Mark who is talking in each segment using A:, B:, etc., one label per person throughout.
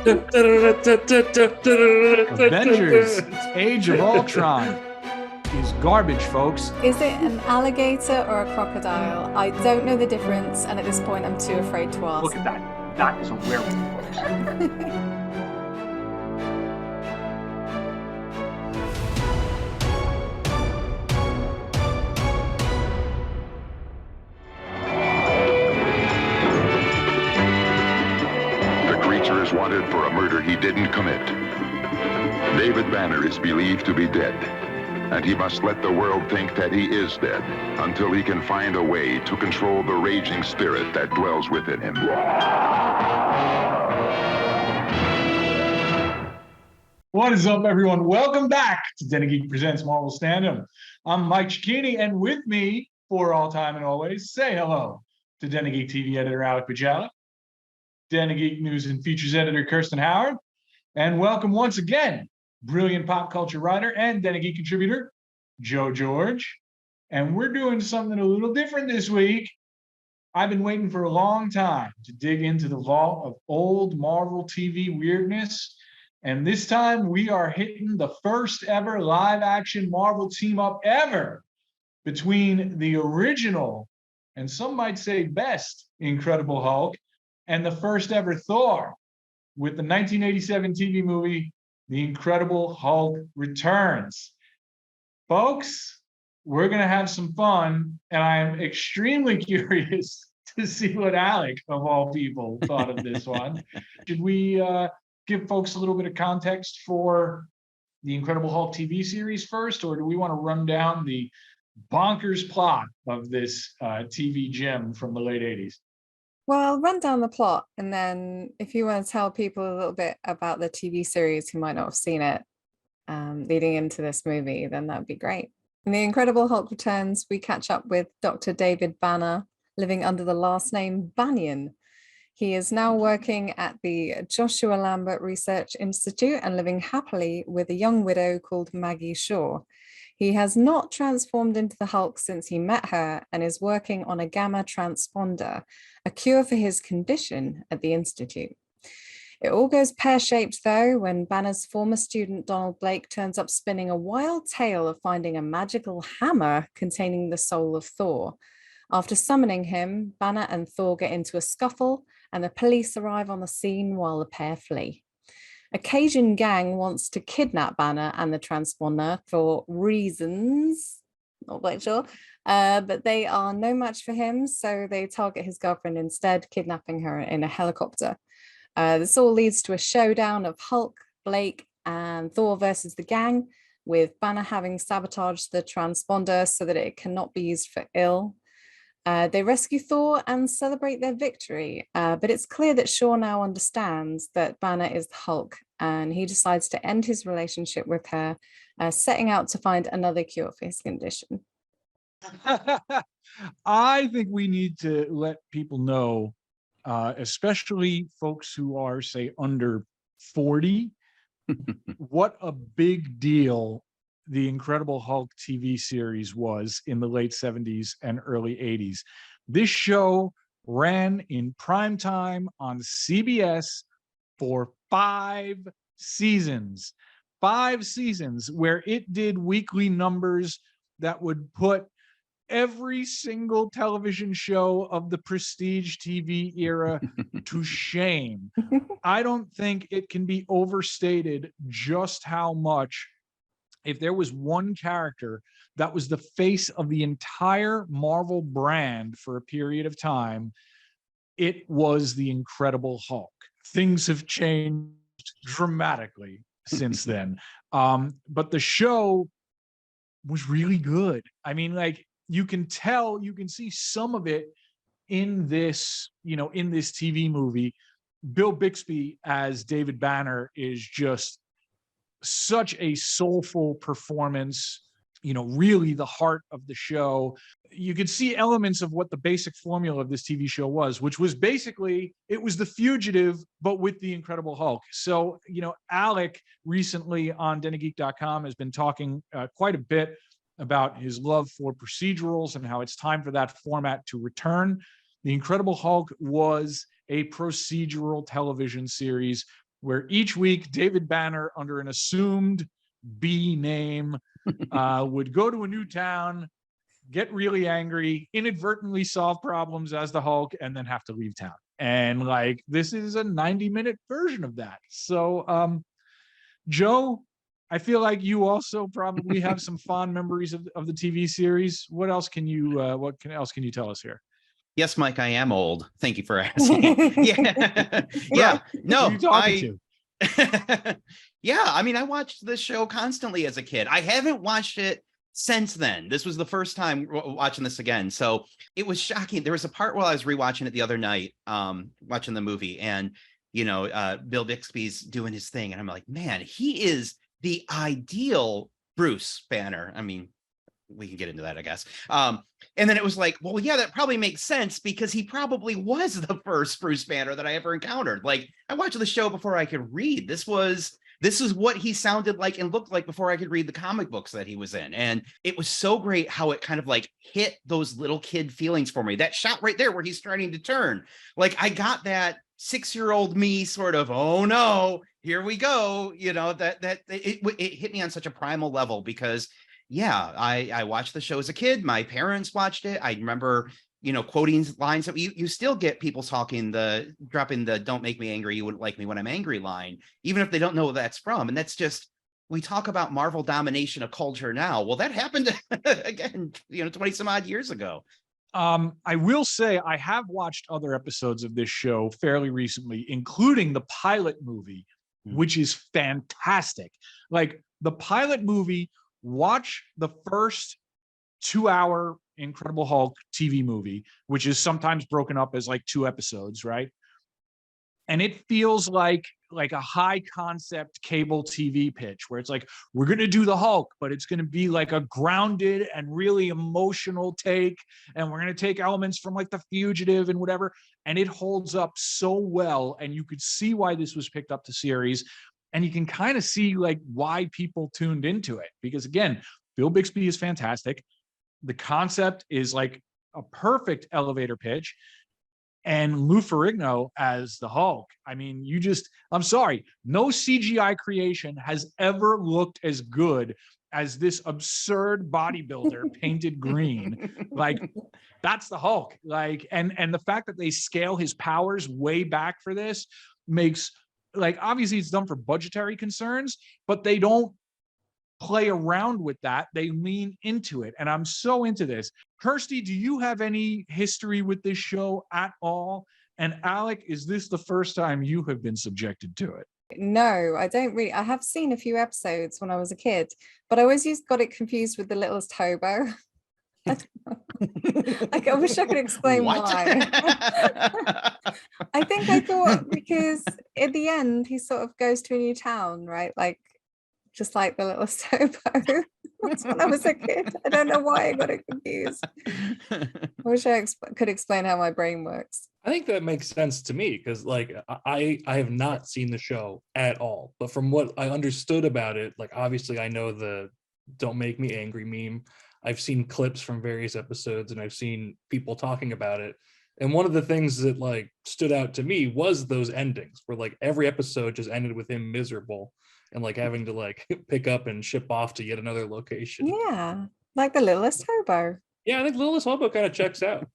A: Avengers Age of Ultron is garbage, folks.
B: Is it an alligator or a crocodile? I don't know the difference, and at this point I'm too afraid to ask.
A: Look at that. That is a werewolf, folks.
C: Is wanted for a murder he didn't commit. David Banner is believed to be dead, and he must let the world think that he is dead until he can find a way to control the raging spirit that dwells within him.
A: What is up, everyone? Welcome back to Den of Geek presents Marvel Standom. I'm Mike Cecchini, and with me, for all time and always, say hello to Den of Geek TV editor Alec Bojalad, Den of Geek News and Features editor Kirsten Howard, and welcome once again, brilliant pop culture writer and Den of Geek contributor, Joe George. And we're doing something a little different this week. I've been waiting for a long time to dig into the vault of old Marvel TV weirdness, and this time we are hitting the first ever live action Marvel team up ever between the original, and some might say best, Incredible Hulk, and the first ever Thor, with the 1987 TV movie, The Incredible Hulk Returns. Folks, we're going to have some fun, and I'm extremely curious to see what Alec, of all people, thought of this one. Should we give folks a little bit of context for the Incredible Hulk TV series first, or do we want to run down the bonkers plot of this TV gem from the late 80s?
B: Well, I'll run down the plot, and then if you want to tell people a little bit about the TV series who might not have seen it leading into this movie, then that'd be great. In The Incredible Hulk Returns, we catch up with Dr. David Banner, living under the last name Banyan. He is now working at the Joshua Lambert Research Institute and living happily with a young widow called Maggie Shaw. He has not transformed into the Hulk since he met her and is working on a gamma transponder, a cure for his condition at the Institute. It all goes pear-shaped though when Banner's former student Donald Blake turns up spinning a wild tale of finding a magical hammer containing the soul of Thor. After summoning him, Banner and Thor get into a scuffle and the police arrive on the scene while the pair flee. A Cajun gang wants to kidnap Banner and the transponder for reasons, not quite sure, but they are no match for him, so they target his girlfriend instead, kidnapping her in a helicopter. This all leads to a showdown of Hulk, Blake, and Thor versus the gang, with Banner having sabotaged the transponder so that it cannot be used for ill. They rescue Thor and celebrate their victory, but it's clear that Shaw now understands that Banner is the Hulk, and he decides to end his relationship with her, setting out to find another cure for his condition.
A: I think we need to let people know, especially folks who are, say, under 40, what a big deal the Incredible Hulk TV series was in the late 70s and early 80s. This show ran in prime time on CBS for 5 seasons. 5 seasons where it did weekly numbers that would put every single television show of the prestige TV era to shame. I don't think it can be overstated just how much, if there was one character that was the face of the entire Marvel brand for a period of time, it was the Incredible Hulk. Things have changed dramatically since then. But the show was really good. I mean, like, you can tell, you can see some of it in this, in this TV movie. Bill Bixby as David Banner is just such a soulful performance, really the heart of the show. You could see elements of what the basic formula of this TV show was, which was basically, it was The Fugitive, but with the Incredible Hulk. So, Alec recently on denofgeek.com has been talking quite a bit about his love for procedurals and how it's time for that format to return. The Incredible Hulk was a procedural television series where each week David Banner, under an assumed B name, would go to a new town, get really angry, inadvertently solve problems as the Hulk, and then have to leave town. And like, this is a 90-minute version of that. So, Joe, I feel like you also probably have some fond memories of the TV series. What else can you tell us here?
D: Yes, Mike, I am old. Thank you for asking. Yeah. Yeah. No,
A: Who are you talking to?
D: Yeah, I mean, I watched this show constantly as a kid. I haven't watched it since then. This was the first time watching this again. So it was shocking. There was a part while I was rewatching it the other night, watching the movie, and Bill Bixby's doing his thing, and I'm like, man, he is the ideal Bruce Banner. I mean, we can get into that, I guess. And then it was like, well, yeah, that probably makes sense because he probably was the first Bruce Banner that I ever encountered. Like, I watched the show before I could read. This is what he sounded like and looked like before I could read the comic books that he was in. And it was so great how it kind of like hit those little kid feelings for me. That shot right there where he's starting to turn, like I got that 6-year-old me sort of, oh no, here we go. It hit me on such a primal level because yeah, I watched the show as a kid. My parents watched it. I remember, quoting lines that you still get people dropping the "don't make me angry, you wouldn't like me when I'm angry" line, even if they don't know what that's from. And that's just, we talk about Marvel domination of culture now. Well, that happened again, 20 some odd years ago.
A: I will say I have watched other episodes of this show fairly recently, including the pilot movie, which is fantastic. Like the pilot movie, watch the first 2-hour Incredible Hulk TV movie, which is sometimes broken up as like 2 episodes, right? And it feels like a high concept cable TV pitch where it's like, we're going to do the Hulk, but it's going to be like a grounded and really emotional take. And we're going to take elements from like The Fugitive and whatever. And it holds up so well. And you could see why this was picked up to series. And you can kind of see like why people tuned into it. Because again, Bill Bixby is fantastic. The concept is like a perfect elevator pitch. And Lou Ferrigno as the Hulk. I mean, I'm sorry, no CGI creation has ever looked as good as this absurd bodybuilder painted green. Like, that's the Hulk. Like, and the fact that they scale his powers way back for this makes, like, obviously it's done for budgetary concerns, but they don't play around with that. They lean into it. And I'm so into this. Kirsty, do you have any history with this show at all? And Alec, is this the first time you have been subjected to it?
B: No, I don't really. I have seen a few episodes when I was a kid, but I always got it confused with The Littlest Hobo. Like, I wish I could explain why. I think I thought because at the end he sort of goes to a new town, right? Like, just like The Littlest Hobo. That's when I was a kid. I don't know why I got it confused. I wish I could explain how my brain works.
E: I think that makes sense to me because, like, I have not seen the show at all, but from what I understood about it, like, obviously I know the "don't make me angry" meme. I've seen clips from various episodes and I've seen people talking about it. And one of the things that like stood out to me was those endings where like every episode just ended with him miserable and like having to like pick up and ship off to yet another location.
B: Yeah, like The Littlest Hobo.
E: Yeah, I think Littlest Hobo kind of checks out.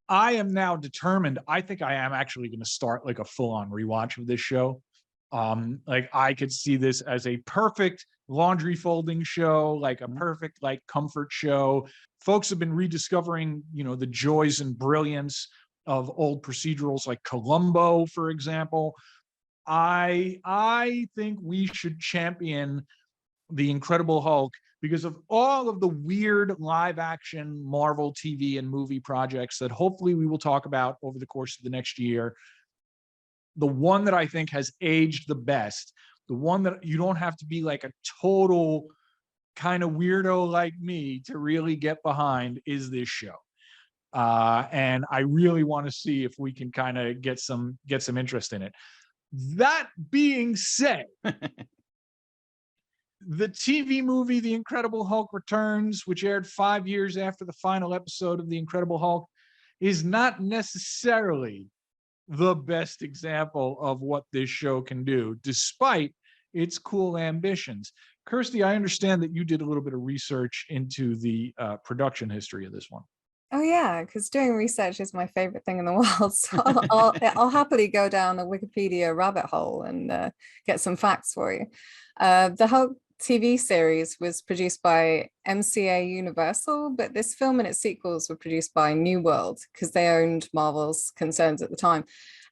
A: I am now determined. I think I am actually going to start like a full-on rewatch of this show. Like, I could see this as a perfect laundry folding show, like a perfect like comfort show. Folks have been rediscovering, the joys and brilliance of old procedurals like Columbo, for example. I think we should champion the Incredible Hulk because of all of the weird live action Marvel TV and movie projects that hopefully we will talk about over the course of the next year. The one that I think has aged the best, the one that you don't have to be like a total kind of weirdo like me to really get behind, is this show. And I really want to see if we can kind of get some interest in it. That being said, the TV movie The Incredible Hulk Returns, which aired 5 years after the final episode of The Incredible Hulk, is not necessarily the best example of what this show can do, despite its cool ambitions. Kirsty, I understand that you did a little bit of research into the production history of this one.
B: Oh yeah, because doing research is my favorite thing in the world. So I'll happily go down a Wikipedia rabbit hole and get some facts for you. The Hulk TV series was produced by MCA Universal, but this film and its sequels were produced by New World because they owned Marvel's concerns at the time.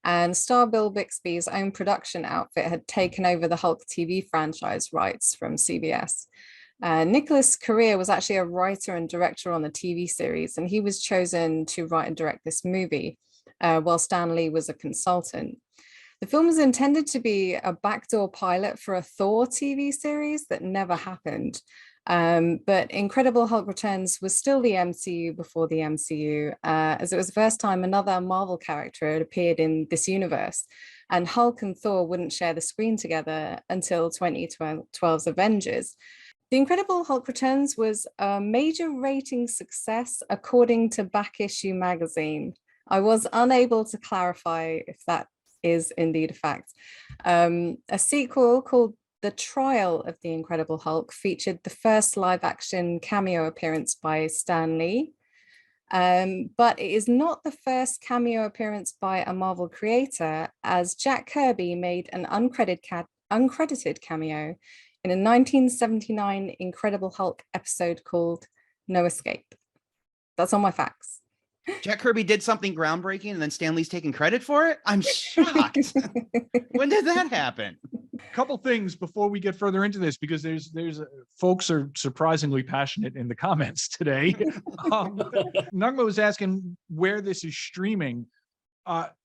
B: And star Bill Bixby's own production outfit had taken over the Hulk TV franchise rights from CBS. Nicholas Correa was actually a writer and director on the TV series, and he was chosen to write and direct this movie, while Stan Lee was a consultant. The film was intended to be a backdoor pilot for a Thor TV series that never happened. But Incredible Hulk Returns was still the MCU before the MCU, as it was the first time another Marvel character had appeared in this universe. And Hulk and Thor wouldn't share the screen together until 2012's Avengers. The Incredible Hulk Returns was a major rating success, according to Back Issue magazine. I was unable to clarify if that is indeed a fact. A sequel called The Trial of the Incredible Hulk featured the first live-action cameo appearance by Stan Lee. But it is not the first cameo appearance by a Marvel creator, as Jack Kirby made an uncredited cameo in a 1979 Incredible Hulk episode called No Escape. That's all my facts.
D: Jack Kirby did something groundbreaking and then Stan Lee's taking credit for it? I'm shocked. When did that happen?
A: Couple things before we get further into this, because there's folks are surprisingly passionate in the comments today. Nugma was asking where this is streaming.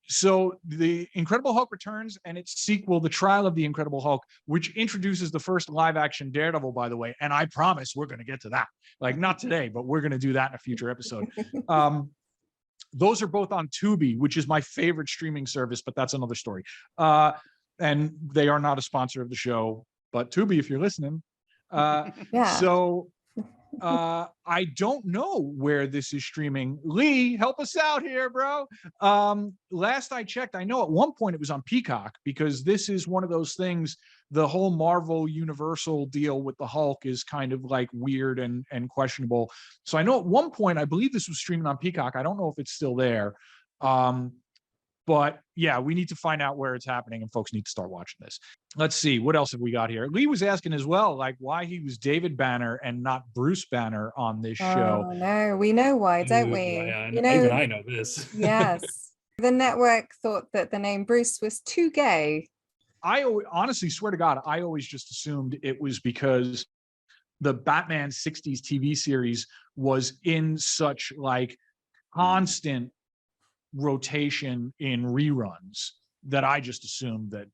A: So the Incredible Hulk Returns and its sequel, The Trial of the Incredible Hulk, which introduces the first live action Daredevil, by the way, and I promise we're going to get to that, like not today, but we're going to do that in a future episode. Those are both on Tubi, which is my favorite streaming service, but that's another story. And they are not a sponsor of the show, but Tubi, if you're listening.
B: Yeah.
A: So I don't know where this is streaming. Lee, help us out here, bro. Last I checked, I know at one point it was on Peacock, because this is one of those things, the whole Marvel Universal deal with the Hulk is kind of like weird and questionable. So I know at one point, I believe this was streaming on Peacock. I don't know if it's still there. But yeah, we need to find out where it's happening, and folks need to start watching this. Let's see, what else have we got here? Lee was asking as well, like why he was David Banner and not Bruce Banner on this show.
B: Oh no, we know why, don't we?
E: Even I know this.
B: Yes. The network thought that the name Bruce was too gay.
A: I honestly swear to God, I always just assumed it was because the Batman 60s TV series was in such like constant rotation in reruns that I just assumed that,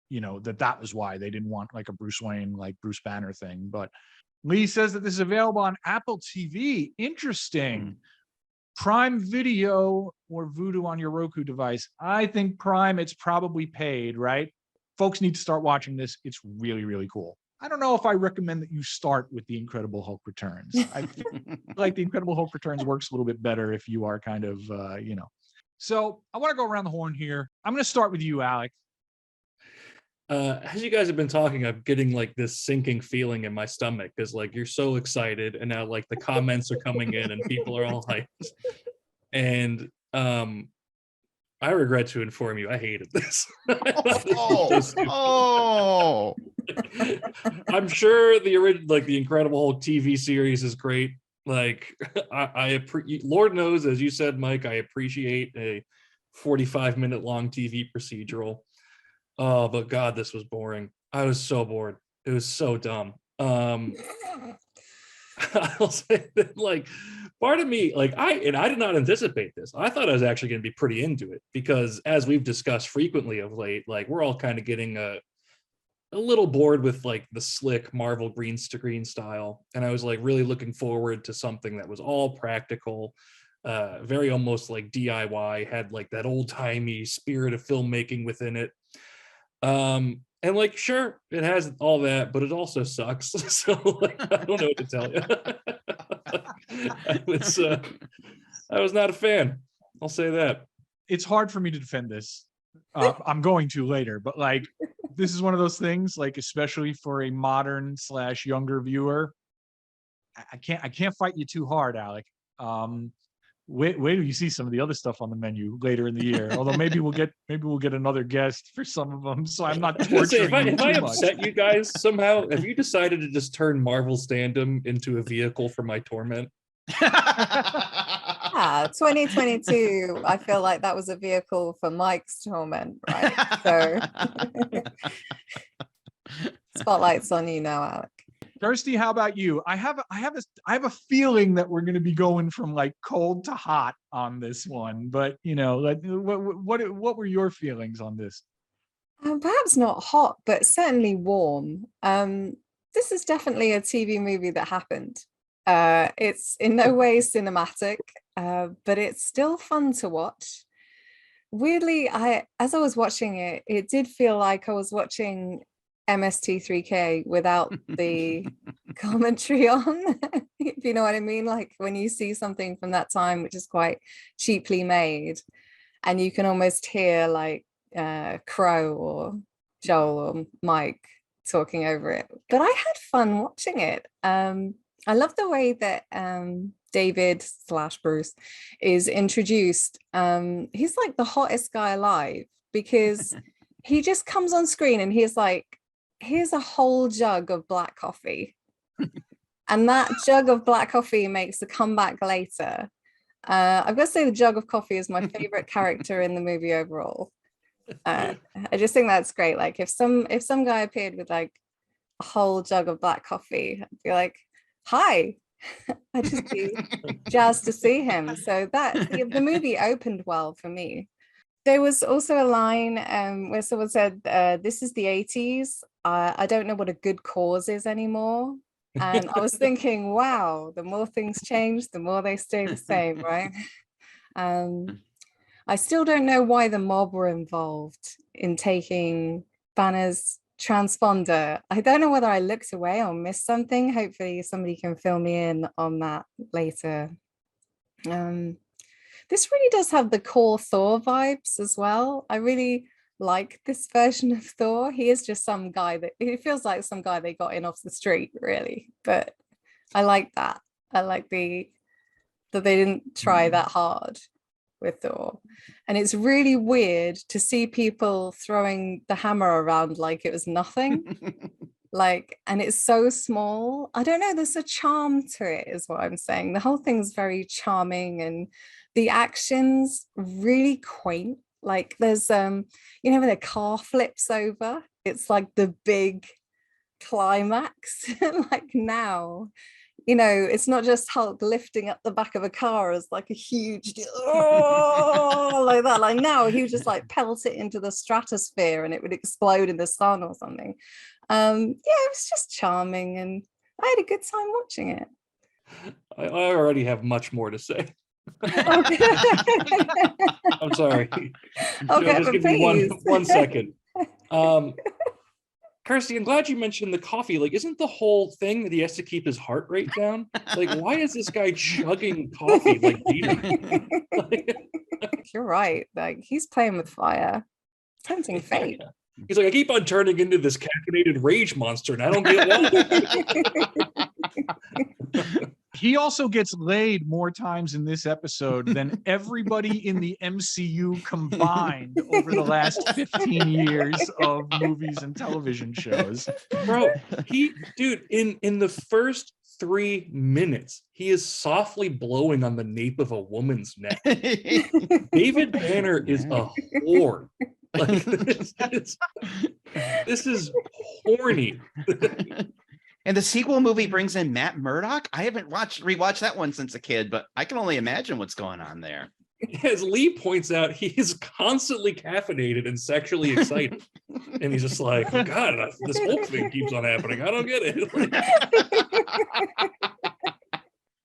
A: you know, that was why they didn't want like a Bruce Wayne, like Bruce Banner thing. But Lee says that this is available on Apple TV. Interesting. Prime Video or Vudu on your Roku device. I think Prime, it's probably paid, right? Folks need to start watching this. It's really, really cool. I don't know if I recommend that you start with The Incredible Hulk Returns. I feel like The Incredible Hulk Returns works a little bit better if you are kind of, you know. So I want to go around the horn here. I'm going to start with you, Alec.
E: As you guys have been talking, I'm getting like this sinking feeling in my stomach because like you're so excited, and now like the comments are coming in and people are all hyped. And I regret to inform you, I hated this.
D: Oh.
E: I'm sure the original, like the Incredible Hulk TV series, is great. Like Lord knows, as you said, Mike, I appreciate a 45-minute long TV procedural. Oh, but God, this was boring. I was so bored. It was so dumb. I'll say that, like, part of me, like, I did not anticipate this. I thought I was actually going to be pretty into it because, as we've discussed frequently of late, like, we're all kind of getting a little bored with like the slick Marvel green screen style, and I was like really looking forward to something that was all practical, very almost like DIY, had like that old-timey spirit of filmmaking within it. And like, sure, it has all that, but it also sucks. So like, I don't know what to tell you. I was not a fan. I'll say that.
A: it's hard for me to defend this. I'm going to later, but like, this is one of those things, like, especially for a modern / younger viewer, I can't fight you too hard, Alec. Wait till you see some of the other stuff on the menu later in the year. Although maybe we'll get another guest for some of them, so I'm not
E: I was gonna say,
A: torturing you
E: if I
A: too much.
E: upset you guys somehow, have you decided to just turn Marvel Standom into a vehicle for my torment?
B: Yeah, 2022. I feel like that was a vehicle for Mike's torment, right? So spotlight's on you now, Alec.
A: Kirsty, how about you? I have a feeling that we're going to be going from like cold to hot on this one, but you know, like, what were your feelings on this?
B: Perhaps not hot, but certainly warm. This is definitely a TV movie that happened. It's in no way cinematic, but it's still fun to watch. Weirdly, as I was watching it, it did feel like I was watching MST3K without the commentary on, if you know what I mean. Like when you see something from that time, which is quite cheaply made, and you can almost hear like Crow or Joel or Mike talking over it. But I had fun watching it. I love the way that David / Bruce is introduced. He's like the hottest guy alive, because he just comes on screen and he's like, here's a whole jug of black coffee. And that jug of black coffee makes a comeback later. I've got to say the jug of coffee is my favorite character in the movie overall. I just think that's great. Like if some guy appeared with like a whole jug of black coffee, I'd be like, hi. I'd just be jazzed to see him. So that the movie opened well for me. There was also a line where someone said, this is the 80s. I don't know what a good cause is anymore. And I was thinking, wow, the more things change, the more they stay the same, right? I still don't know why the mob were involved in taking Banner's transponder. I don't know whether I looked away or missed something. Hopefully somebody can fill me in on that later. This really does have the core Thor vibes as well. I really like this version of Thor. He is just some guy that, it feels like some guy they got in off the street, really. But I like that. I like that they didn't try that hard with Thor. And it's really weird to see people throwing the hammer around like it was nothing. Like, and it's so small. I don't know, there's a charm to it is what I'm saying. The whole thing's very charming, and the action's really quaint. Like there's you know, when a car flips over, it's like the big climax. Like now, you know, it's not just Hulk lifting up the back of a car as like a huge like that. Like now he would just like pelt it into the stratosphere and it would explode in the sun or something. Yeah, it was just charming and I had a good time watching it.
E: I already have much more to say.
B: Okay.
E: I'm sorry.
B: Okay,
E: just
B: but
E: give me
B: please.
E: one second. Kirsty, I'm glad you mentioned the coffee. Like, isn't the whole thing that he has to keep his heart rate down? Like, why is this guy chugging coffee like Peter?
B: You're right. Like he's playing with fire. Tempting fate.
E: He's like, I keep on turning into this caffeinated rage monster, and I don't get why.
A: He also gets laid more times in this episode than everybody in the MCU combined over the last 15 years of movies and television shows.
E: Bro, in the first 3 minutes, he is softly blowing on the nape of a woman's neck. David Banner is a whore. Like this is horny.
D: And the sequel movie brings in Matt Murdock. I haven't rewatched that one since a kid, but I can only imagine what's going on there.
E: As Lee points out, he is constantly caffeinated and sexually excited. And he's just like, oh God, this whole thing keeps on happening. I don't get it.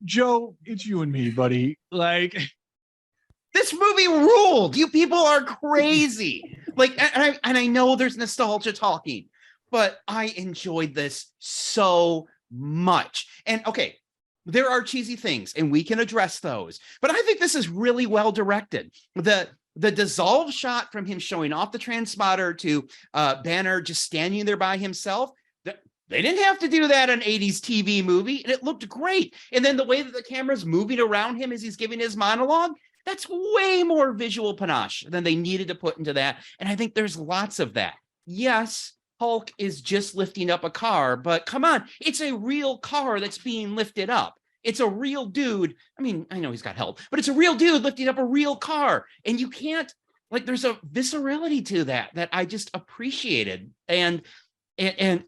A: Joe, it's you and me, buddy. Like,
D: this movie ruled. You people are crazy. Like, and I know there's nostalgia talking, but I enjoyed this so much. And okay, there are cheesy things and we can address those, but I think this is really well directed. The the dissolve shot from him showing off the transponder to Banner just standing there by himself, they didn't have to do that in an 80s TV movie, and it looked great. And then the way that the camera's moving around him as he's giving his monologue, that's way more visual panache than they needed to put into that. And I think there's lots of that. Yes, Hulk is just lifting up a car, but come on, it's a real car that's being lifted up. It's a real dude. I mean, I know he's got help, but it's a real dude lifting up a real car. And you can't, like, there's a viscerality to that I just appreciated. And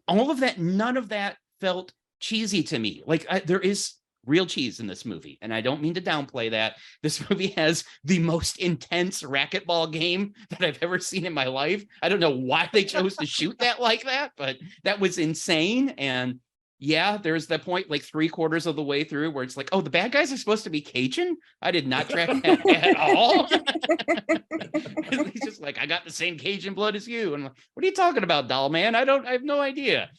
D: all of that, none of that felt cheesy to me. Like, there is real cheese in this movie, and I don't mean to downplay that. This movie has the most intense racquetball game that I've ever seen in my life. I don't know why they chose to shoot that like that, but that was insane. And yeah, there's that point like 3/4 of the way through where it's like, oh, the bad guys are supposed to be Cajun? I did not track that at all. He's just like, I got the same Cajun blood as you. And I'm like, what are you talking about, doll man? I have no idea.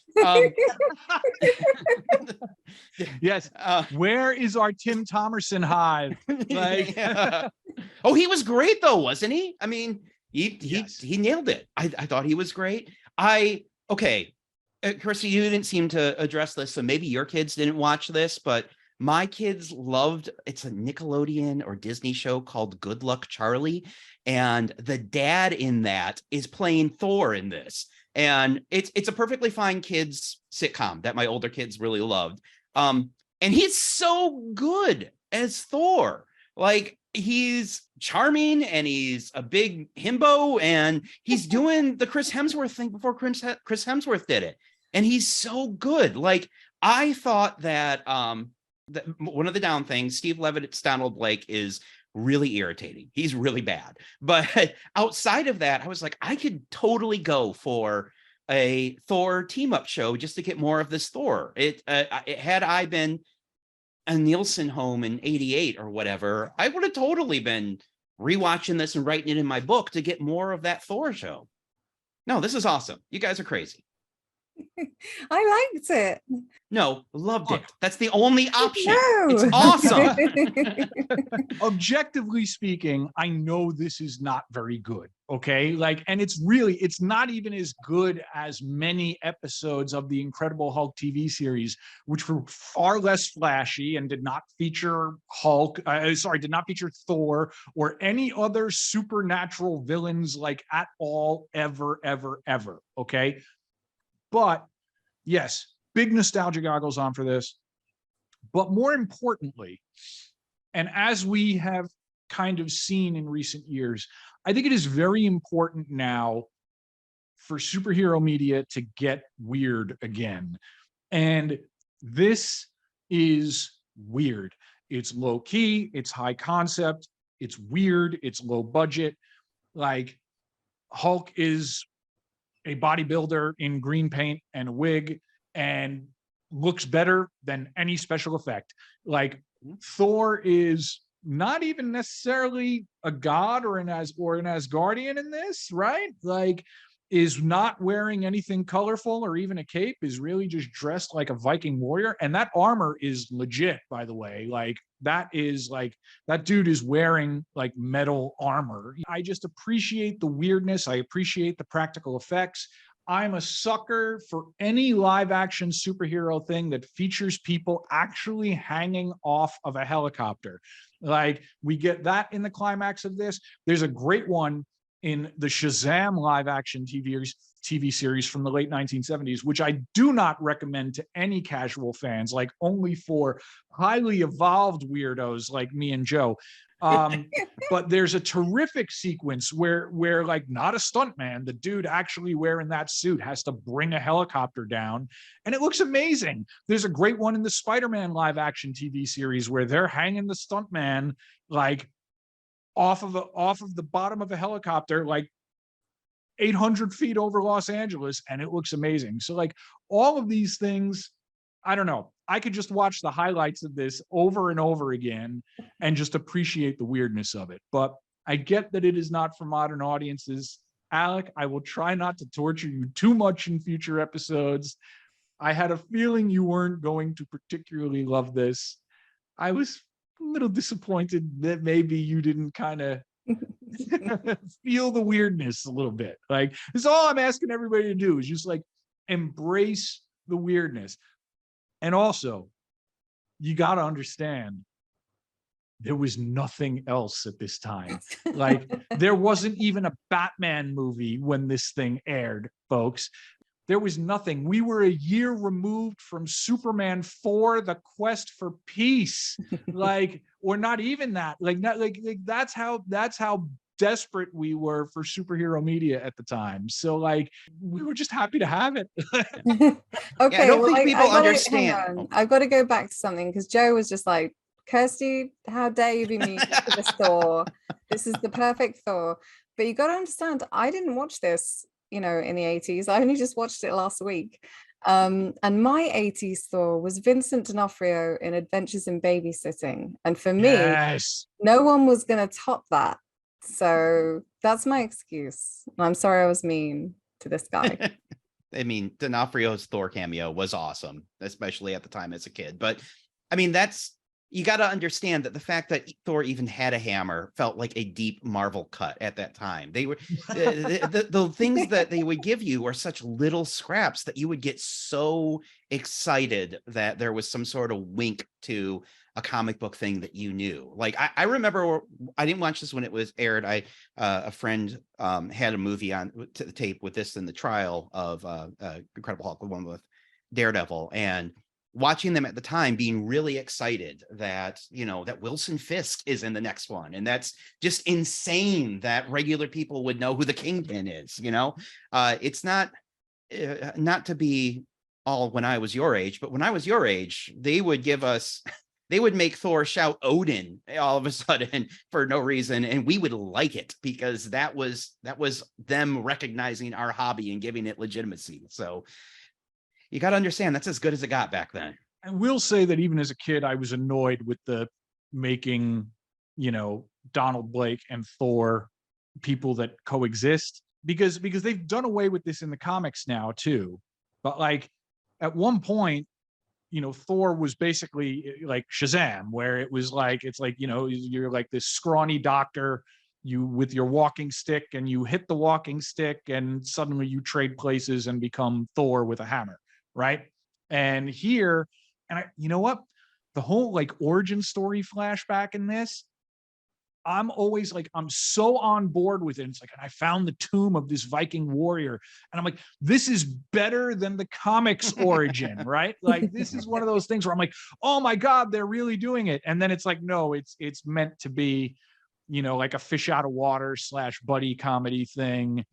A: Yes. Where is our Tim Thomerson hive? Like,
D: yeah. Oh, he was great though, wasn't he? I mean, he nailed it. I thought he was great. Okay. Kirsten, you didn't seem to address this, so maybe your kids didn't watch this, but my kids loved, it's a Nickelodeon or Disney show called Good Luck Charlie, and the dad in that is playing Thor in this. And it's a perfectly fine kids sitcom that my older kids really loved. And he's so good as Thor. Like, he's charming and he's a big himbo and he's doing the Chris Hemsworth thing before Chris Hemsworth did it. And he's so good. Like, I thought that one of the down things, Steve Levitt, Donald Blake, is really irritating. He's really bad. But outside of that, I was like, I could totally go for a Thor team-up show just to get more of this Thor. Had I been a Nielsen home in 88 or whatever, I would have totally been rewatching this and writing it in my book to get more of that Thor show. No, this is awesome. You guys are crazy.
B: I liked it.
D: No, loved it. That's the only option.
B: No.
D: It's awesome.
A: Objectively speaking, I know this is not very good. Okay. Like, and it's not even as good as many episodes of the Incredible Hulk TV series, which were far less flashy and did not feature did not feature Thor or any other supernatural villains like at all, ever. Okay. But yes, big nostalgia goggles on for this. But more importantly, and as we have kind of seen in recent years, I think it is very important now for superhero media to get weird again. And this is weird. It's low key, it's high concept, it's weird, it's low budget. Like, Hulk is a bodybuilder in green paint and a wig and looks better than any special effect. Like, Thor is not even necessarily a god or an Asgardian in this, right? Like, is not wearing anything colorful or even a cape, is really just dressed like a Viking warrior. And that armor is legit, by the way. Like, that dude is wearing like metal armor. I just appreciate the weirdness. I appreciate the practical effects. I'm a sucker for any live action superhero thing that features people actually hanging off of a helicopter. Like, we get that in the climax of this. There's a great one in the Shazam live action TV series from the late 1970s, which I do not recommend to any casual fans, like only for highly evolved weirdos like me and Joe. But there's a terrific sequence where like, not a stuntman, the dude actually wearing that suit has to bring a helicopter down, and it looks amazing. There's a great one in the Spider-Man live action TV series where they're hanging the stuntman like off of the bottom of a helicopter, like 800 feet over Los Angeles, and it looks amazing. So like, all of these things, I don't know, I could just watch the highlights of this over and over again and just appreciate the weirdness of it. But I get that it is not for modern audiences. Alec, I will try not to torture you too much in future episodes. I had a feeling you weren't going to particularly love this. I was a little disappointed that maybe you didn't kind of Feel the weirdness a little bit. Like, that's all I'm asking everybody to do is just like embrace the weirdness. And also, you got to understand, there was nothing else at this time. Like, there wasn't even a Batman movie when this thing aired, folks. There was nothing. We were a year removed from Superman 4, The Quest for Peace. Like, or not even that. Like, not like that's how desperate we were for superhero media at the time. So like, we were just happy to have it.
B: Okay,
D: I don't think people
B: gotta-
D: understand.
B: hang on. I've got to go back to something because Joe was just like, Kirsty, how dare you be mean to this Thor? This is the perfect Thor. But you got to understand, I didn't watch this, in the 80s. I only just watched it last week. And my 80s Thor was Vincent D'Onofrio in Adventures in Babysitting. And for me,
A: Yes.
B: no one was going to top that. So that's my excuse. I'm sorry I was mean to this guy.
D: I mean, D'Onofrio's Thor cameo was awesome, especially at the time as a kid. But I mean, you got to understand that the fact that Thor even had a hammer felt like a deep Marvel cut at that time. They were the things that they would give you are such little scraps that you would get so excited that there was some sort of wink to a comic book thing that you knew. Like I remember, I didn't watch this when it was aired. A friend had a movie on the tape with this in the trial of Incredible Hulk, the one with Daredevil, and watching them at the time being really excited that, that Wilson Fisk is in the next one. And that's just insane that regular people would know who the Kingpin is, it's not to be all when I was your age, but when I was your age, they would make Thor shout Odin all of a sudden for no reason. And we would like it because that was them recognizing our hobby and giving it legitimacy. So you got to understand, that's as good as it got back then.
A: I will say that even as a kid, I was annoyed with the making, Donald Blake and Thor people that coexist because they've done away with this in the comics now too. But like at one point, Thor was basically like Shazam, where it was like, it's like, you're like this scrawny doctor, you with your walking stick, and you hit the walking stick and suddenly you trade places and become Thor with a hammer. Right. And here, and you know what? The whole like origin story flashback in this, I'm always like, I'm so on board with it. It's like, I found the tomb of this Viking warrior. And I'm like, this is better than the comics origin, right? Like, this is one of those things where I'm like, oh my God, they're really doing it. And then it's like, no, it's meant to be, like a fish out of water / buddy comedy thing.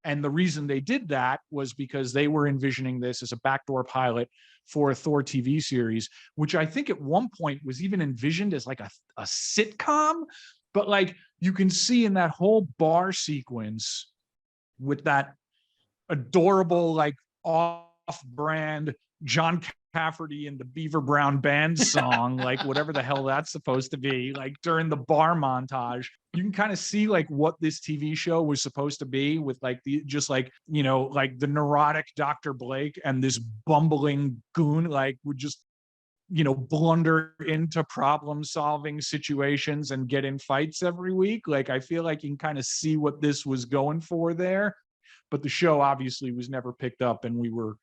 A: And the reason they did that was because they were envisioning this as a backdoor pilot for a Thor TV series, which I think at one point was even envisioned as like a sitcom. But like you can see in that whole bar sequence with that adorable, like off-brand John Cafferty and the Beaver Brown Band song, like whatever the hell that's supposed to be, like during the bar montage, you can kind of see like what this TV show was supposed to be with like like the neurotic Dr. Blake and this bumbling goon, like would just, blunder into problem solving situations and get in fights every week. Like, I feel like you can kind of see what this was going for there, but the show obviously was never picked up and we were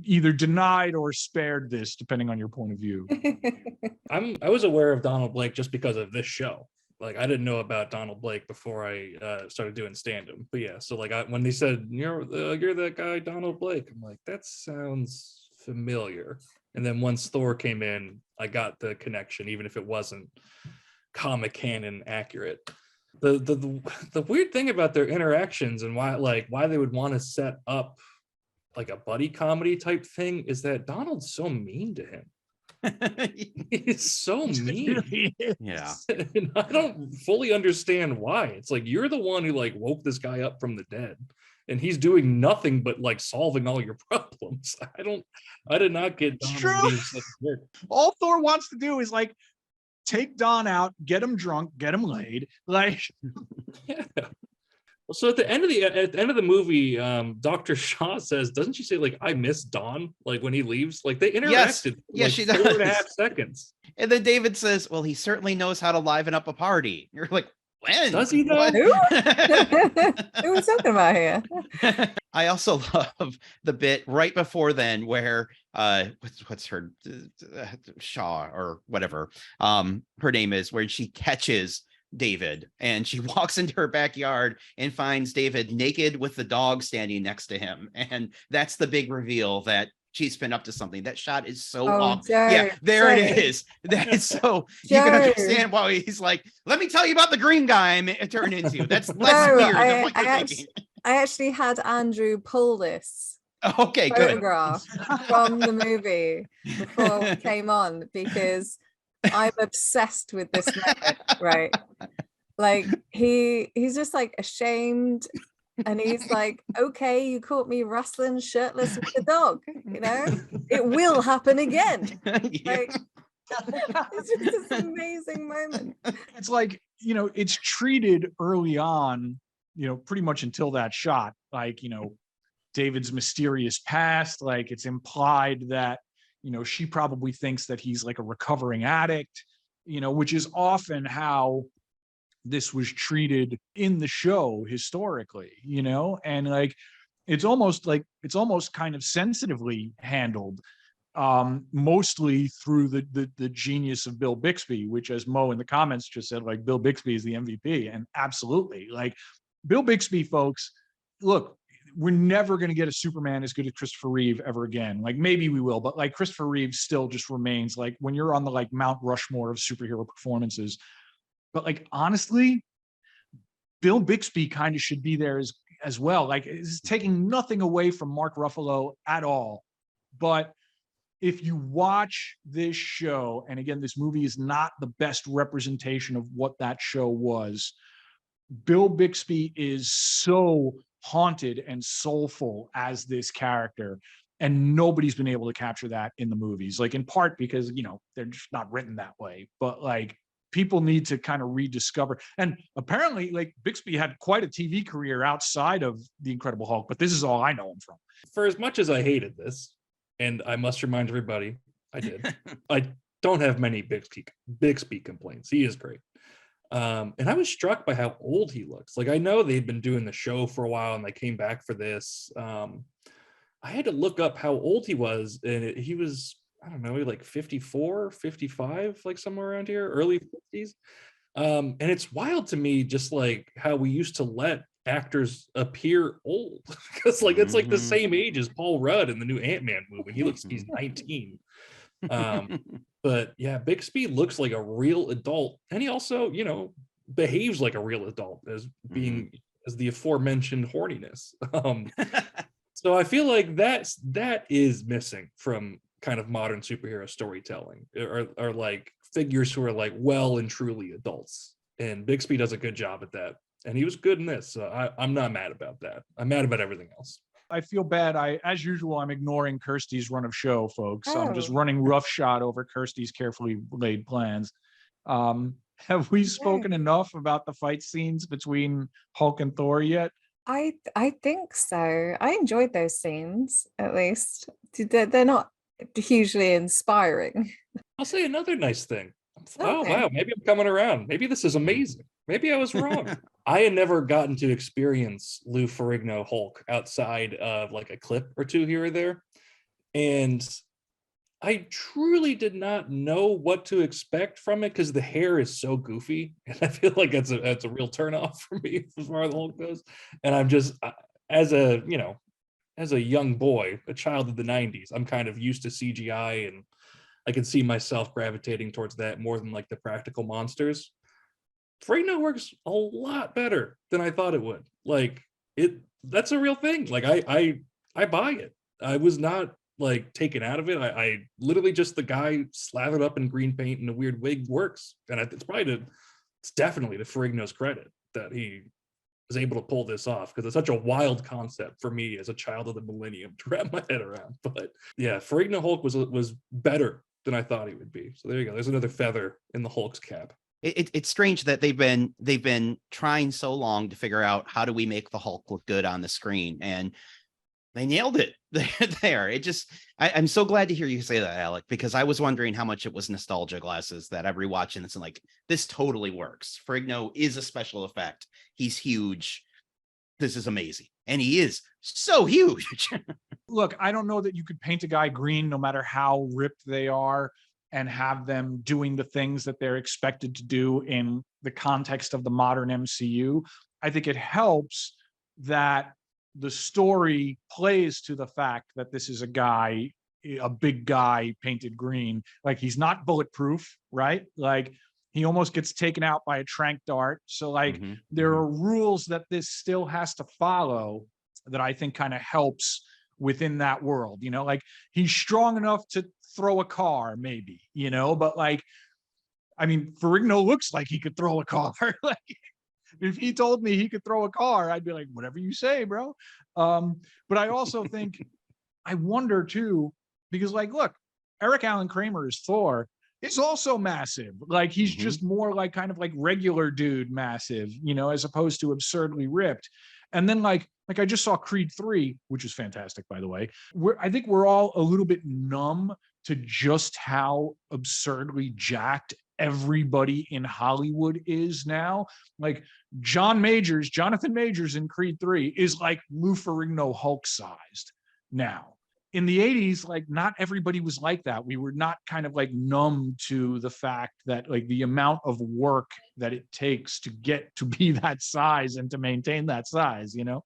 A: either denied or spared this, depending on your point of view.
E: I was aware of Donald Blake just because of this show. Like, I didn't know about Donald Blake before I started doing stand-up. But yeah, so like when they said you're that guy Donald Blake, I'm like, that sounds familiar. And then once Thor came in, I got the connection, even if it wasn't comic canon accurate. The weird thing about their interactions and why they would want to set up like a buddy comedy type thing is that Donald's so mean to him. He's so mean.
A: Really is.
D: Yeah.
E: And I don't fully understand why. It's like, you're the one who like woke this guy up from the dead and he's doing nothing but like solving all your problems. I did not get
A: It's
E: Donald
A: true.
E: being such a jerk.
A: All Thor wants to do is like take Don out, get him drunk, get him laid. Like,
E: Yeah. So at the end of the movie, Dr. Shaw says, doesn't she say like, I miss Don? Like when he leaves, like they interacted.
D: Yes,
E: like
D: she
E: 4.5
D: does.
E: seconds.
D: And then David says, well, he certainly knows how to liven up a party. You're like, When?
E: Does he, though?
D: What?
B: Who? Who are we talking about here?
D: I also love the bit right before then where what's her Shaw or whatever her name is, where she catches David and she walks into her backyard and finds David naked with the dog standing next to him, and that's the big reveal that she's been up to something. That shot is so off. Yeah, there it is. That is so you can understand why he's like, let me tell you about the green guy I turned into. That's less weird than what you're thinking.
B: I actually had Andrew pull this
D: Okay, good.
B: photograph from the movie before we came on, because I'm obsessed with this moment, right? Like he's just like ashamed, and he's like, okay, you caught me wrestling shirtless with the dog, you know, it will happen again. Like, it's just this amazing moment.
A: It's like, you know, it's treated early on, you know, pretty much until that shot, like, you know, David's mysterious past, like it's implied that, you know, she probably thinks that he's like a recovering addict, you know, which is often how this was treated in the show historically, you know, and like it's almost kind of sensitively handled, mostly through the genius of Bill Bixby, which, as Mo in the comments just said, like Bill Bixby is the MVP. And absolutely, like Bill Bixby, folks, look, we're never going to get a Superman as good as Christopher Reeve ever again. Like maybe we will, but like Christopher Reeve still just remains like when you're on the like Mount Rushmore of superhero performances. But like honestly, Bill Bixby kind of should be there as well. Like it's taking nothing away from Mark Ruffalo at all. But if you watch this show, and again, this movie is not the best representation of what that show was, Bill Bixby is so haunted and soulful as this character, and nobody's been able to capture that in the movies, like in part because, you know, they're just not written that way, but like people need to kind of rediscover. And apparently like Bixby had quite a TV career outside of The Incredible Hulk, but this is all I know him from. For
E: as much as I hated this, and I must remind everybody I did, I don't have many Bixby complaints. He is great. And I was struck by how old he looks. Like, I know they'd been doing the show for a while and they came back for this. I had to look up how old he was, and he was, I don't know, like 54, 55, like somewhere around here, early 50s. And it's wild to me just like how we used to let actors appear old, because like it's like the same age as Paul Rudd in the new Ant-Man movie. He looks, he's 19. But yeah, Bixby looks like a real adult, and he also, you know, behaves like a real adult as being as the aforementioned horniness. So I feel like that is missing from kind of modern superhero storytelling, are like figures who are like well and truly adults, and Bixby does a good job at that, and he was good in this. So I'm not mad about that. I'm mad about everything else.
A: I feel bad. As usual, I'm ignoring Kirsty's run of show, folks. I'm just running roughshod over Kirsty's carefully laid plans. Have we spoken enough about the fight scenes between Hulk and Thor yet?
B: I think so. I enjoyed those scenes, at least. They're not hugely inspiring.
E: I'll say another nice thing. Oh, wow, maybe I'm coming around. Maybe this is amazing. Maybe I was wrong. I had never gotten to experience Lou Ferrigno Hulk outside of like a clip or two here or there. And I truly did not know what to expect from it, because the hair is so goofy. And I feel like that's a real turnoff for me as far as the Hulk goes. And I'm just, as a young boy, a child of the 90s, I'm kind of used to CGI, and I can see myself gravitating towards that more than like the practical monsters. Ferrigno works a lot better than I thought it would. Like that's a real thing. Like I buy it. I was not like taken out of it. I literally just, the guy slathered up in green paint and a weird wig works. And it's definitely to Ferrigno's credit that he was able to pull this off, because it's such a wild concept for me as a child of the millennium to wrap my head around. But yeah, Ferrigno Hulk was better than I thought he would be. So there you go. There's another feather in the Hulk's cap.
D: It's strange that they've been trying so long to figure out how do we make the Hulk look good on the screen, and They nailed it there. It just, I'm so glad to hear you say that, Alec, because I was wondering how much it was nostalgia glasses that I'm rewatching this and like, this totally works. Ferrigno is a special effect. He's huge. This is amazing. And he is so huge.
A: Look, I don't know that you could paint a guy green no matter how ripped they are and have them doing the things that they're expected to do in the context of the modern MCU. I think it helps that the story plays to the fact that this is a guy, a big guy painted green. Like, he's not bulletproof, right? Like, he almost gets taken out by a tranq dart. So like, there are rules that this still has to follow that I think kind of helps within that world, you know, like he's strong enough to throw a car maybe, you know, but like, I mean, Ferrigno looks like he could throw a car. Like, if he told me he could throw a car, I'd be like, whatever you say, bro. But I also think, I wonder too, because like, look, Eric Allen Kramer is Thor. Is also massive. Like, he's just more like kind of like regular dude massive, you know, as opposed to absurdly ripped. And then like I just saw Creed 3, which is fantastic, by the way. I think we're all a little bit numb to just how absurdly jacked everybody in Hollywood is now. Like, Jonathan Majors in Creed 3 is like Lou Ferrigno Hulk sized now. In the 80s, like, not everybody was like that. We were not kind of like numb to the fact that like the amount of work that it takes to get to be that size and to maintain that size, you know?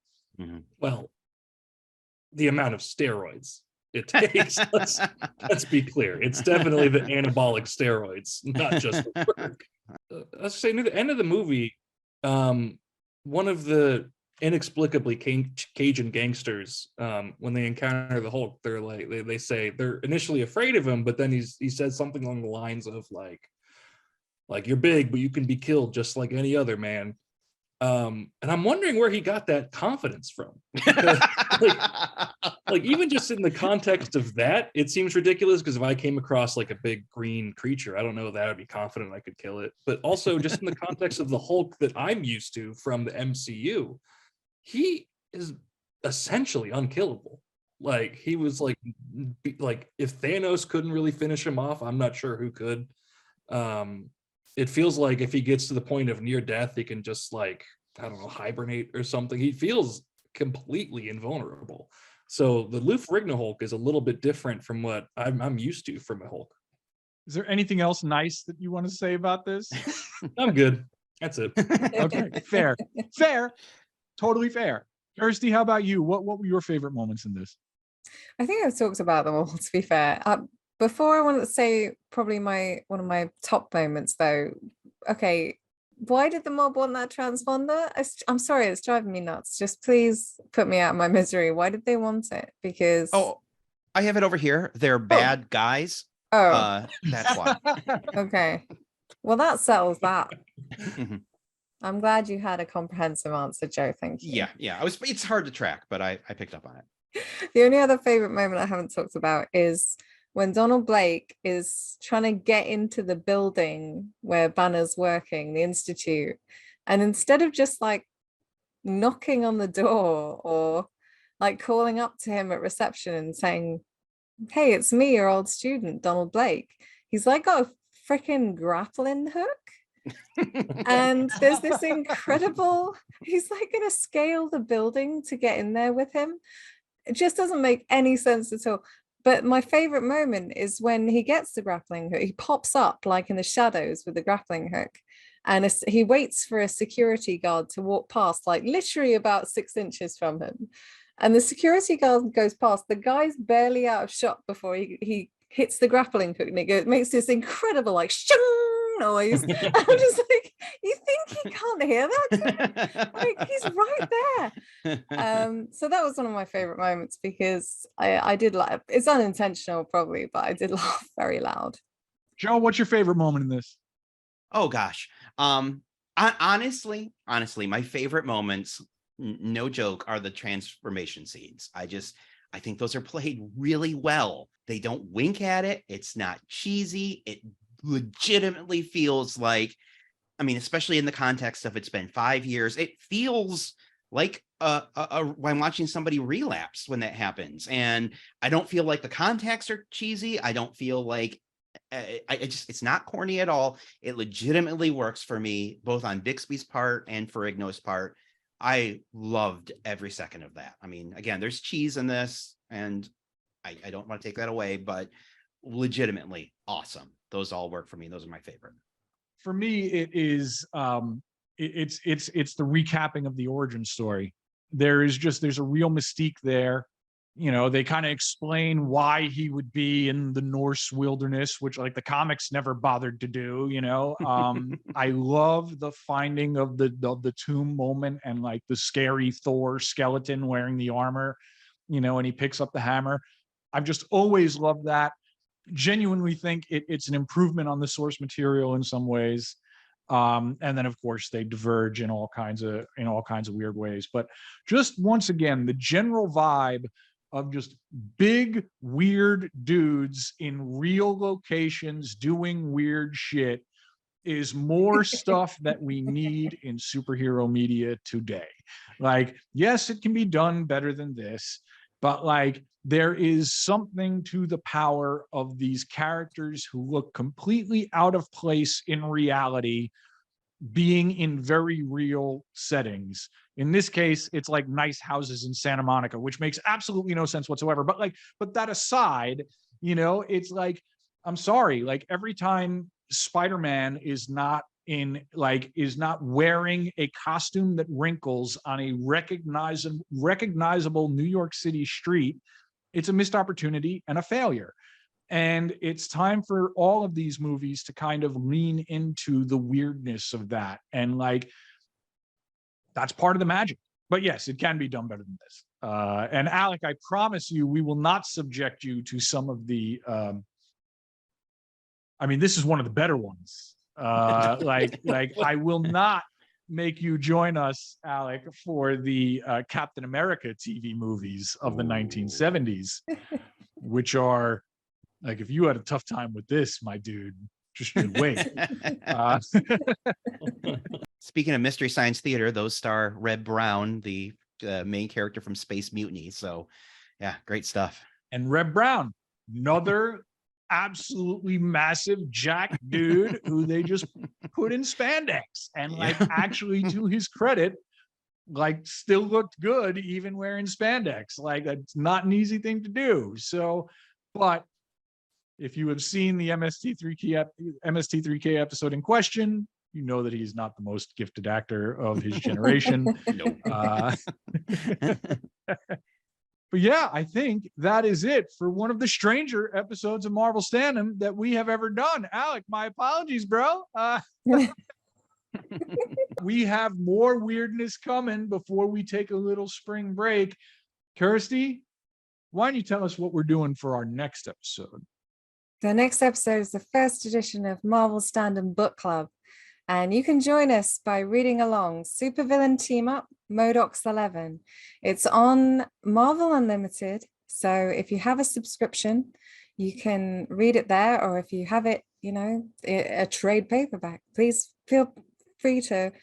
E: Well, the amount of steroids it takes, let's be clear. It's definitely the anabolic steroids, not just the work. Let's say near the end of the movie, one of the inexplicably Cajun gangsters, when they encounter the Hulk, they're like, they say they're initially afraid of him, but then he says something along the lines of like you're big, but you can be killed just like any other man. And I'm wondering where he got that confidence from. Because, like even just in the context of that, it seems ridiculous, because if I came across like a big green creature, I don't know that I would be confident I could kill it. But also just in the context of the Hulk that I'm used to from the MCU, he is essentially unkillable. Like, he was like if Thanos couldn't really finish him off, I'm not sure who could. It feels like if he gets to the point of near death, he can just like, I don't know, hibernate or something. He feels completely invulnerable. So the Lou Ferrigno Hulk is a little bit different from what I'm used to from a Hulk.
A: Is there anything else nice that you want to say about this?
E: I'm good. That's it.
A: Okay, fair, totally fair. Kirsty, how about you? What were your favorite moments in this?
B: I think I've talked about them all, to be fair. Before, I wanted to say probably one of my top moments though. Okay, why did the mob want that transponder? I'm sorry, it's driving me nuts. Just please put me out of my misery. Why did they want it? Because
D: I have it over here. They're bad guys. That's why.
B: Okay, well, that settles that. I'm glad you had a comprehensive answer, Joe. Thank you.
D: Yeah. It's hard to track, but I picked up on it.
B: The only other favorite moment I haven't talked about is when Donald Blake is trying to get into the building where Banner's working, the Institute, and instead of just like knocking on the door or like calling up to him at reception and saying, "Hey, it's me, your old student, Donald Blake," he's like got a freaking grappling hook. And there's this incredible, he's like gonna scale the building to get in there with him. It just doesn't make any sense at all. But my favorite moment is when he gets the grappling hook. He pops up like in the shadows with the grappling hook, and he waits for a security guard to walk past, like literally about 6 inches from him. And the security guard goes past. The guy's barely out of shot before he hits the grappling hook, and it makes this incredible like shing noise. I'm just like, you think he can't hear that? Like, he's right there. So that was one of my favorite moments, because I did laugh. It's unintentional probably, but I did laugh very loud.
A: Joe, what's your favorite moment in this?
D: Oh gosh. Honestly, my favorite moments, no joke, are the transformation scenes. I think those are played really well. They don't wink at it. It's not cheesy. It legitimately feels like, I mean, especially in the context of it's been 5 years, it feels like when watching somebody relapse when that happens. And I don't feel like the contacts are cheesy. I don't feel like it's not corny at all. It legitimately works for me, both on Bixby's part and Ferrigno's part. I loved every second of that. I mean, again, there's cheese in this, and I don't want to take that away, but legitimately awesome. Those all work for me. Those are my favorite.
A: For me, it is it's the recapping of the origin story. There's a real mystique there. You know, they kind of explain why he would be in the Norse wilderness, which like the comics never bothered to do, you know. I love the finding of the tomb moment and like the scary Thor skeleton wearing the armor, you know, and he picks up the hammer. I've just always loved that. Genuinely think it's an improvement on the source material in some ways. And then of course they diverge in all kinds of weird ways. But just once again, the general vibe of just big, weird dudes in real locations doing weird shit is more stuff that we need in superhero media today. Like, yes, it can be done better than this, but like there is something to the power of these characters who look completely out of place in reality being in very real settings. In this case, it's like nice houses in Santa Monica, which makes absolutely no sense whatsoever. But that aside, you know, it's like, I'm sorry, like every time Spider-Man is not wearing a costume that wrinkles on a recognizable New York City street, it's a missed opportunity and a failure. And it's time for all of these movies to kind of lean into the weirdness of that. And like, that's part of the magic. But yes, it can be done better than this. And Alec, I promise you, we will not subject you to some of the, I mean, this is one of the better ones. Like I will not make you join us, Alec, for the Captain America TV movies of the 1970s, which are, like, if you had a tough time with this, my dude, just you wait.
D: Speaking of Mystery Science Theater, those star Red Brown, the main character from Space Mutiny. So, yeah, great stuff.
A: And Red Brown, another absolutely massive jack dude who they just put in spandex. And, like, actually, to his credit, like, still looked good even wearing spandex. Like, that's not an easy thing to do. So, but if you have seen the MST3K episode in question, you know that he's not the most gifted actor of his generation.
D: Nope.
A: But yeah, I think that is it for one of the stranger episodes of Marvel Standom that we have ever done. Alec, my apologies, bro. We have more weirdness coming before we take a little spring break. Kirsty, why don't you tell us what we're doing for our next episode?
B: The next episode is the first edition of Marvel Standom Book Club, and you can join us by reading along Supervillain Team Up, MODOK's 11. It's on Marvel Unlimited, so if you have a subscription, you can read it there, or if you have it, you know, a trade paperback, please feel free to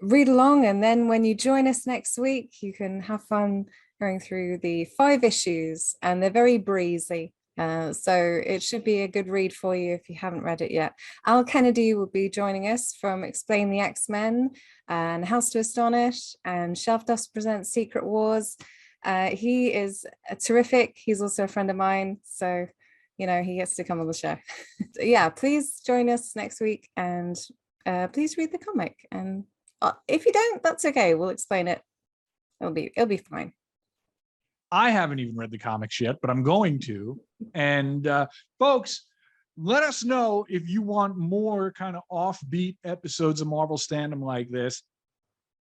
B: read along, and then when you join us next week, you can have fun going through the 5 issues, and they're very breezy. So it should be a good read for you if you haven't read it yet. Al Kennedy will be joining us from Explain the X-Men and House to Astonish and Shelf Dust Presents Secret Wars. He is terrific. He's also a friend of mine. So, you know, he gets to come on the show. So yeah, please join us next week and please read the comic. And if you don't, that's okay. We'll explain it. It'll be fine.
A: I haven't even read the comics yet, but I'm going to. And folks, let us know if you want more kind of offbeat episodes of Marvel Standom like this.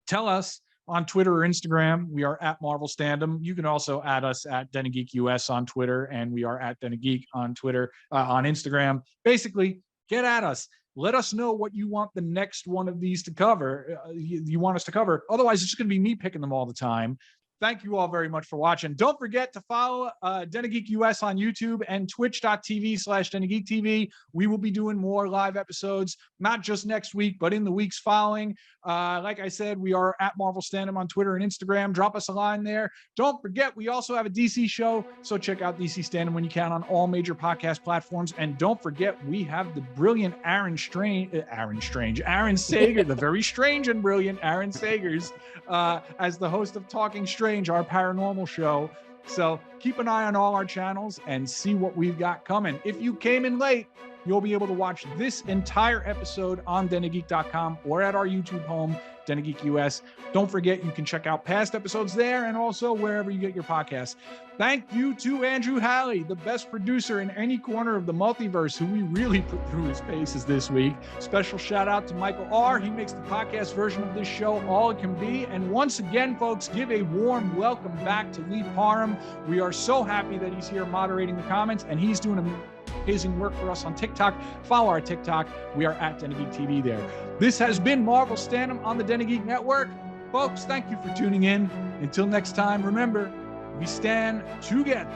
A: Tell us on Twitter or Instagram. We are at Marvel Standom. You can also add us at Den of Geek US on Twitter, and we are at Den of Geek on Twitter, on Instagram. Basically, get at us. Let us know what you want the next one of these to cover. You want us to cover. Otherwise, it's just going to be me picking them all the time. Thank you all very much for watching. Don't forget to follow Den of Geek US on YouTube and twitch.tv/Den of Geek TV. We will be doing more live episodes, not just next week, but in the weeks following. Like I said, we are at Marvel Standom on Twitter and Instagram. Drop us a line there. Don't forget, we also have a DC show, so check out DC Standom when you can on all major podcast platforms. And don't forget, we have the brilliant Aaron Sager, the very strange and brilliant Aaron Sagers, as the host of Talking Strange, our paranormal show. So keep an eye on all our channels and see what we've got coming. If you came in late, you'll be able to watch this entire episode on denofgeek.com or at our YouTube home, Den of Geek US. Don't forget, you can check out past episodes there and also wherever you get your podcasts. Thank you to Andrew Halley, the best producer in any corner of the multiverse, who we really put through his paces this week. Special shout out to Michael R. He makes the podcast version of this show all it can be. And once again, folks, give a warm welcome back to Lee Parham. We are so happy that he's here moderating the comments, and he's doing amazing work for us on TikTok. Follow our TikTok. We are at Den of Geek TV there. This has been Marvel Standom on the Den of Geek Network. Folks, thank you for tuning in. Until next time, remember, we stand together.